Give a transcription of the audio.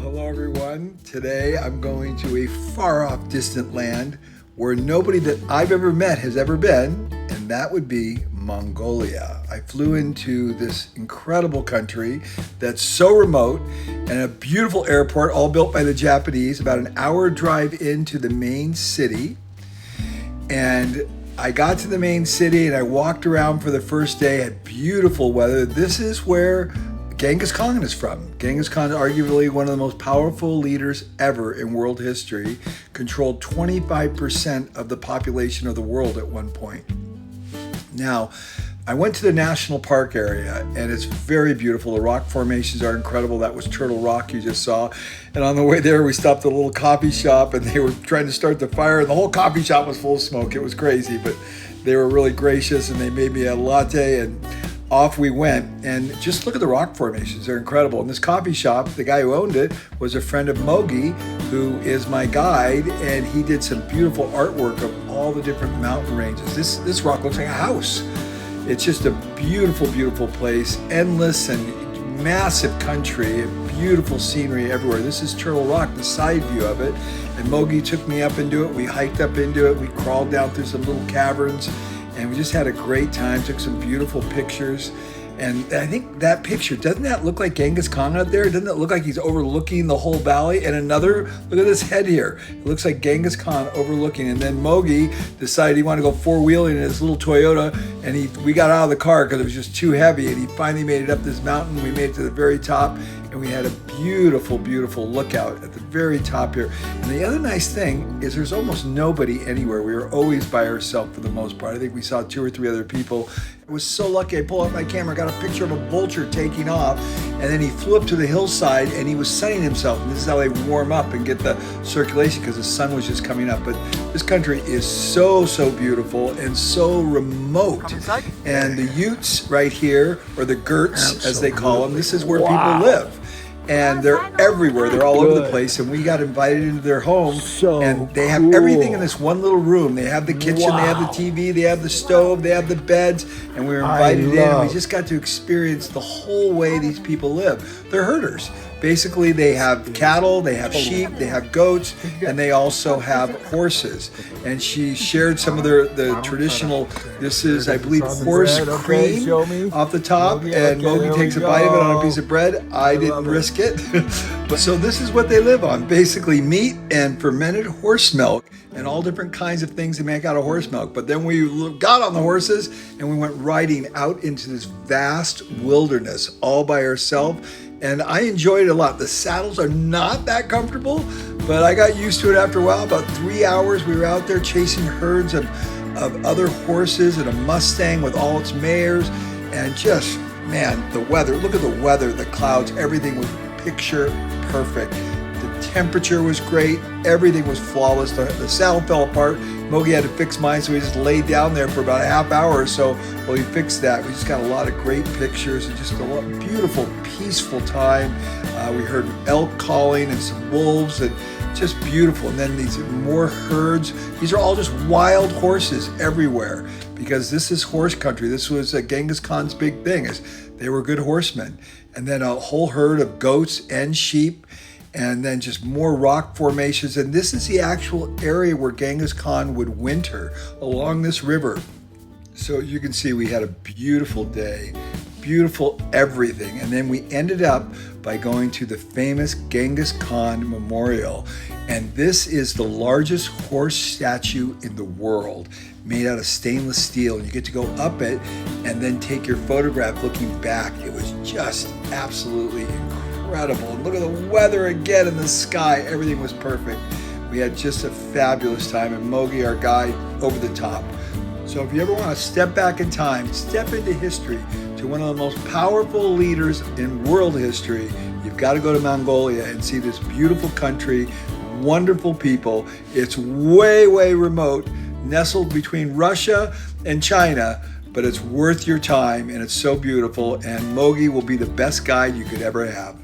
Hello everyone. Today I'm going to a far off distant land where nobody that I've ever met has ever been, and that would be Mongolia. I flew into this incredible country that's so remote and a beautiful airport all built by the Japanese, about an hour drive into the main city. And I got to the main city and I walked around for the first day, had beautiful weather. This is where Genghis Khan is from. Genghis Khan, arguably one of the most powerful leaders ever in world history, controlled 25% of the population of the world at one point. Now, I went to the national park area and it's very beautiful. The rock formations are incredible. That was Turtle Rock you just saw. And on the way there, we stopped at a little coffee shop and they were trying to start the fire and the whole coffee shop was full of smoke. It was crazy, but they were really gracious and they made me a latte and off we went. And just look at the rock formations. They're incredible. And this coffee shop, the guy who owned it was a friend of Mogi, who is my guide, and he did some beautiful artwork of all the different mountain ranges. This rock looks like a house. It's just a beautiful, beautiful place. Endless and massive country and beautiful scenery everywhere. This is Turtle Rock, the side view of it. And Mogi took me up into it. We hiked up into it. We crawled down through some little caverns. And we just had a great time, took some beautiful pictures. And I think that picture, doesn't that look like Genghis Khan out there? Doesn't it look like he's overlooking the whole valley? And another, look at this head here. It looks like Genghis Khan overlooking. And then Mogi decided he wanted to go four-wheeling in his little Toyota. And we got out of the car because it was just too heavy. And he finally made it up this mountain. We made it to the very top. And we had a beautiful, beautiful lookout at the very top here. And the other nice thing is there's almost nobody anywhere. We were always by ourselves for the most part. I think we saw 2 or 3 other people. I was so lucky. I pulled out my camera, got a picture of a vulture taking off, and then he flew up to the hillside and he was sunning himself. And this is how they warm up and get the circulation because the sun was just coming up. But this country is so, so beautiful and so remote. And the Utes right here, or the Gerts as they call them, this is where people live. And they're everywhere. They're all over the place. And we got invited into their home. And they have everything in this one little room. They have the kitchen, they have the TV, they have the stove, they have the beds. And we were invited in. And we just got to experience the whole way these people live. They're herders. Basically, they have cattle, they have sheep, they have goats, and they also have horses. And she shared some of the traditional, this is, I believe, horse cream off the top, and Mogi takes a bite of it on a piece of bread. I didn't risk it. But so this is what they live on, basically meat and fermented horse milk and all different kinds of things they make out of horse milk. But then we got on the horses and we went riding out into this vast wilderness all by ourselves. And I enjoyed it a lot. The saddles are not that comfortable, but I got used to it after a while. About 3 hours, we were out there chasing herds of other horses and a Mustang with all its mares. And just, man, the weather, look at the weather, the clouds, everything was picture perfect. The temperature was great. Everything was flawless. The saddle fell apart. Mogi had to fix mine, so we just laid down there for about a half hour or so while he fixed that. We just got a lot of great pictures and just a beautiful, peaceful time. We heard elk calling and some wolves and just beautiful. And then these more herds. These are all just wild horses everywhere because this is horse country. This was Genghis Khan's big thing, is they were good horsemen. And then a whole herd of goats and sheep. And then just more rock formations. And this is the actual area where Genghis Khan would winter along this river. So you can see we had a beautiful day, beautiful everything. And then we ended up by going to the famous Genghis Khan Memorial. And this is the largest horse statue in the world, made out of stainless steel. And you get to go up it and then take your photograph looking back. It was just absolutely incredible. And look at the weather again in the sky. Everything was perfect. We had just a fabulous time, and Mogi, our guide, over the top. So if you ever want to step back in time, step into history to one of the most powerful leaders in world history, you've got to go to Mongolia and see this beautiful country, wonderful people. It's way, way remote, nestled between Russia and China, but it's worth your time and it's so beautiful, and Mogi will be the best guide you could ever have.